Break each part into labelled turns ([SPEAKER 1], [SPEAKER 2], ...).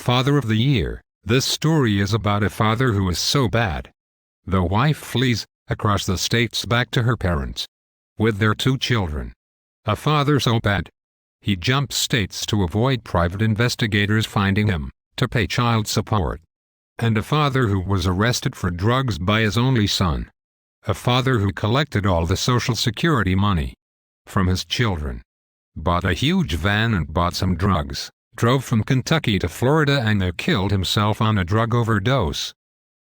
[SPEAKER 1] Father of the Year. This story is about a father who is so bad. The wife flees across the states back to her parents with their 2 children. A father so bad, he jumps states to avoid private investigators finding him, to pay child support. And a father who was arrested for drugs by his only son. A father who collected all the Social Security money from his children, bought a huge van and bought some drugs, drove from Kentucky to Florida and then killed himself on a drug overdose.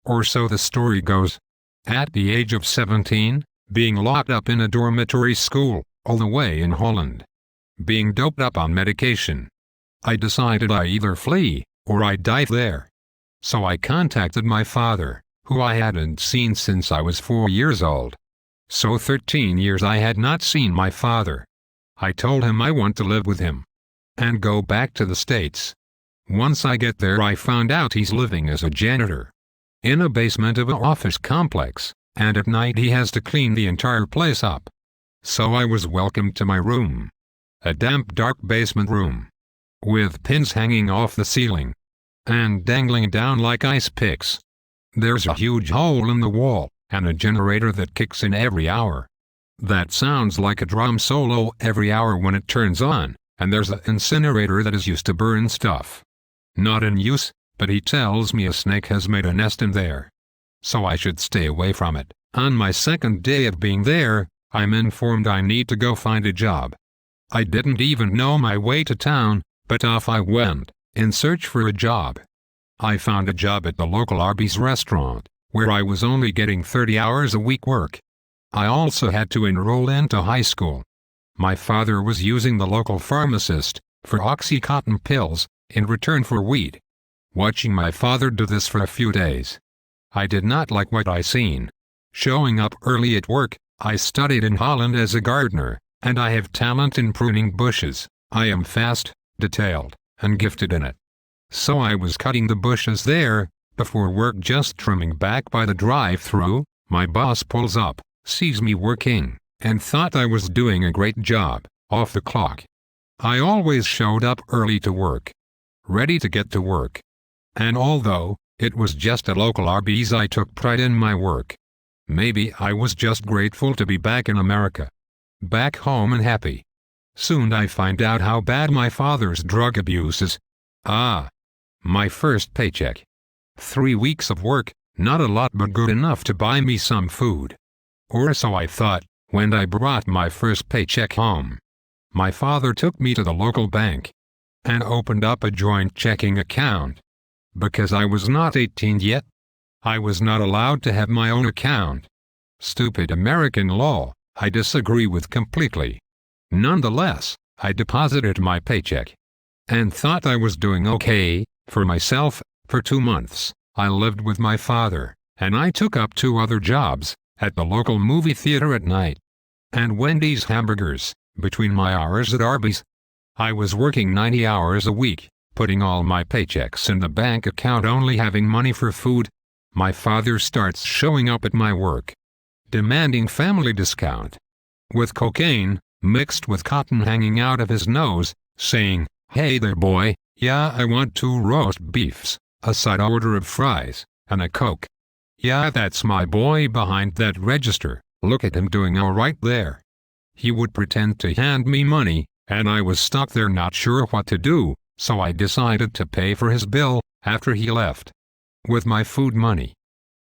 [SPEAKER 1] Or so the story goes. At the age of 17, being locked up in a dormitory school, all the way in Holland, being doped up on medication, I decided I either flee, or I die there. So I contacted my father, who I hadn't seen since I was 4 years old. So 13 years I had not seen my father. I told him I want to live with him and go back to the States. Once I get there, I found out he's living as a janitor in a basement of an office complex, and at night he has to clean the entire place up. So I was welcomed to my room. A damp, dark basement room with pins hanging off the ceiling and dangling down like ice picks. There's a huge hole in the wall, and a generator that kicks in every hour. That sounds like a drum solo every hour when it turns on, and there's an incinerator that is used to burn stuff. Not in use, but he tells me a snake has made a nest in there. So I should stay away from it. On my second day of being there, I'm informed I need to go find a job. I didn't even know my way to town, but off I went, in search for a job. I found a job at the local Arby's restaurant, where I was only getting 30 hours a week work. I also had to enroll into high school. My father was using the local pharmacist for Oxycontin pills in return for weed. Watching my father do this for a few days, I did not like what I seen. Showing up early at work, I studied in Holland as a gardener, and I have talent in pruning bushes. I am fast, detailed, and gifted in it. So I was cutting the bushes there, before work, just trimming back by the drive-thru. My boss pulls up, sees me working, and thought I was doing a great job, off the clock. I always showed up early to work, ready to get to work. And although it was just a local Arby's, I took pride in my work. Maybe I was just grateful to be back in America, back home and happy. Soon I find out how bad my father's drug abuse is. My first paycheck. 3 weeks of work, not a lot but good enough to buy me some food. Or so I thought, when I brought my first paycheck home. My father took me to the local bank and opened up a joint checking account. Because I was not 18 yet, I was not allowed to have my own account. Stupid American law, I disagree with completely. Nonetheless, I deposited my paycheck and thought I was doing okay for myself. For 2 months, I lived with my father, and I took up 2 other jobs at the local movie theater at night and Wendy's hamburgers between my hours at Arby's. I was working 90 hours a week, putting all my paychecks in the bank account, only having money for food. My father starts showing up at my work, demanding family discount, with cocaine mixed with cotton hanging out of his nose, saying, "Hey there boy, yeah, I want 2 roast beefs, a side order of fries, and a Coke. Yeah, that's my boy behind that register, look at him doing all right there." He would pretend to hand me money, and I was stuck there not sure what to do, so I decided to pay for his bill after he left with my food money.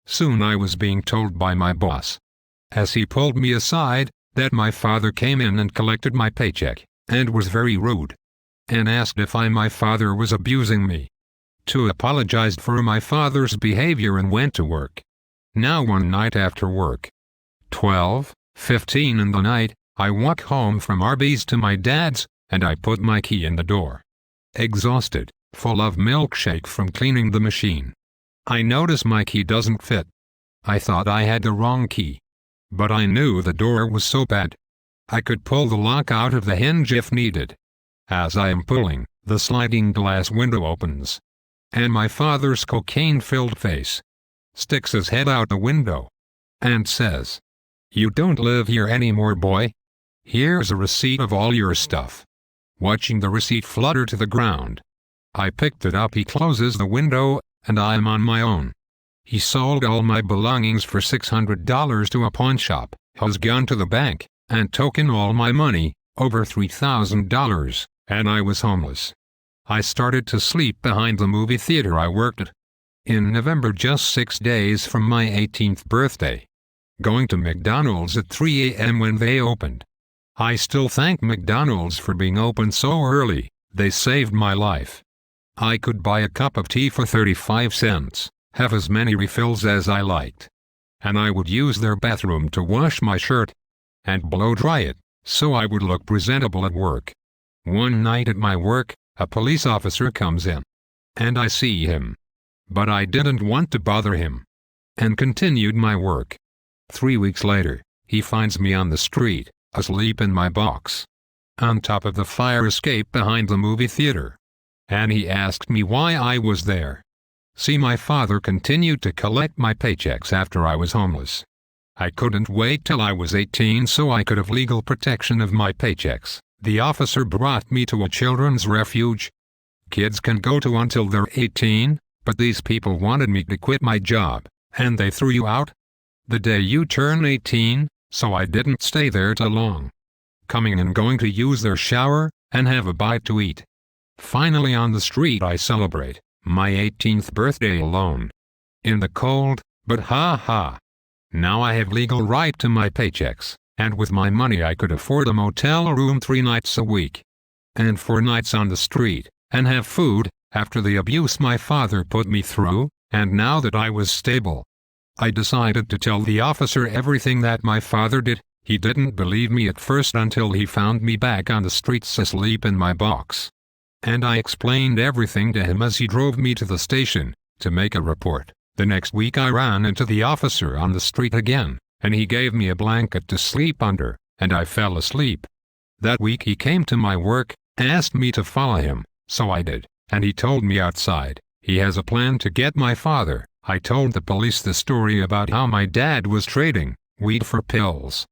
[SPEAKER 1] Soon I was being told by my boss, as he pulled me aside, that my father came in and collected my paycheck, and was very rude, and asked if my father was abusing me. I apologized for my father's behavior and went to work. Now one night after work, 12:15 in the night, I walk home from Arby's to my dad's, and I put my key in the door. Exhausted, full of milkshake from cleaning the machine. I notice my key doesn't fit. I thought I had the wrong key, but I knew the door was so bad I could pull the lock out of the hinge if needed. As I am pulling, the sliding glass window opens, and my father's cocaine-filled face sticks his head out the window and says, "You don't live here anymore, boy. Here's a receipt of all your stuff." Watching the receipt flutter to the ground, I picked it up. He closes the window, and I am on my own. He sold all my belongings for $600 to a pawn shop, has gone to the bank, and taken all my money, over $3,000, and I was homeless. I started to sleep behind the movie theater I worked at. In November, just 6 days from my 18th birthday. Going to McDonald's at 3 a.m. when they opened. I still thank McDonald's for being open so early. They saved my life. I could buy a cup of tea for 35 cents, have as many refills as I liked. And I would use their bathroom to wash my shirt and blow dry it, so I would look presentable at work. One night at my work, a police officer comes in. And I see him. But I didn't want to bother him. And continued my work. 3 weeks later, he finds me on the street, asleep in my box, on top of the fire escape behind the movie theater. And he asked me why I was there. See, my father continued to collect my paychecks after I was homeless. I couldn't wait till I was 18 so I could have legal protection of my paychecks. The officer brought me to a children's refuge. Kids can go to until they're 18, but these people wanted me to quit my job, and they threw you out the day you turn 18, so I didn't stay there too long. Coming and going to use their shower, and have a bite to eat. Finally on the street I celebrate my 18th birthday alone. In the cold, but ha ha. Now I have legal right to my paychecks, and with my money I could afford a motel room 3 nights a week. And 4 nights on the street, and have food, after the abuse my father put me through, and now that I was stable. I decided to tell the officer everything that my father did. He didn't believe me at first until he found me back on the streets asleep in my box. And I explained everything to him as he drove me to the station, to make a report. The next week I ran into the officer on the street again, and he gave me a blanket to sleep under, and I fell asleep. That week he came to my work, asked me to follow him, so I did, and he told me outside, he has a plan to get my father. I told the police the story about how my dad was trading weed for pills.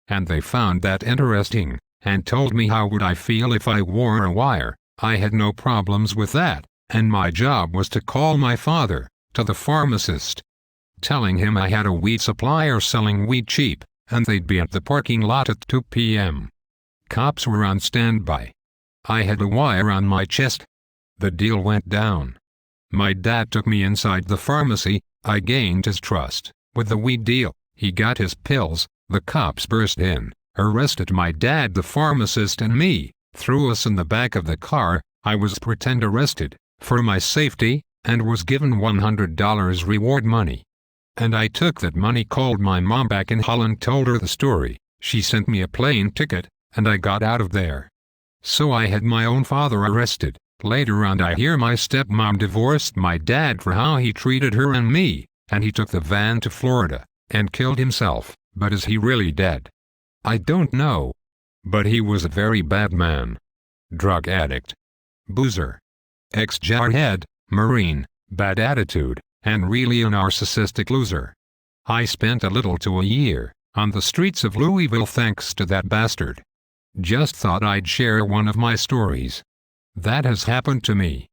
[SPEAKER 1] And they found that interesting, and told me how would I feel if I wore a wire. I had no problems with that, and my job was to call my father, to the pharmacist, telling him I had a weed supplier selling weed cheap, and they'd be at the parking lot at 2 p.m. Cops were on standby. I had a wire on my chest. The deal went down. My dad took me inside the pharmacy. I gained his trust. With the weed deal, he got his pills. The cops burst in, arrested my dad, the pharmacist, and me, threw us in the back of the car. I was pretend arrested, for my safety, and was given $100 reward money. And I took that money, called my mom back in Holland, told her the story. She sent me a plane ticket, and I got out of there. So I had my own father arrested. Later on I hear my stepmom divorced my dad for how he treated her and me, and he took the van to Florida, and killed himself. But is he really dead? I don't know. But he was a very bad man. Drug addict. Boozer. Ex-jarhead, Marine, bad attitude, and really a narcissistic loser. I spent a little to a year on the streets of Louisville thanks to that bastard. Just thought I'd share one of my stories. That has happened to me.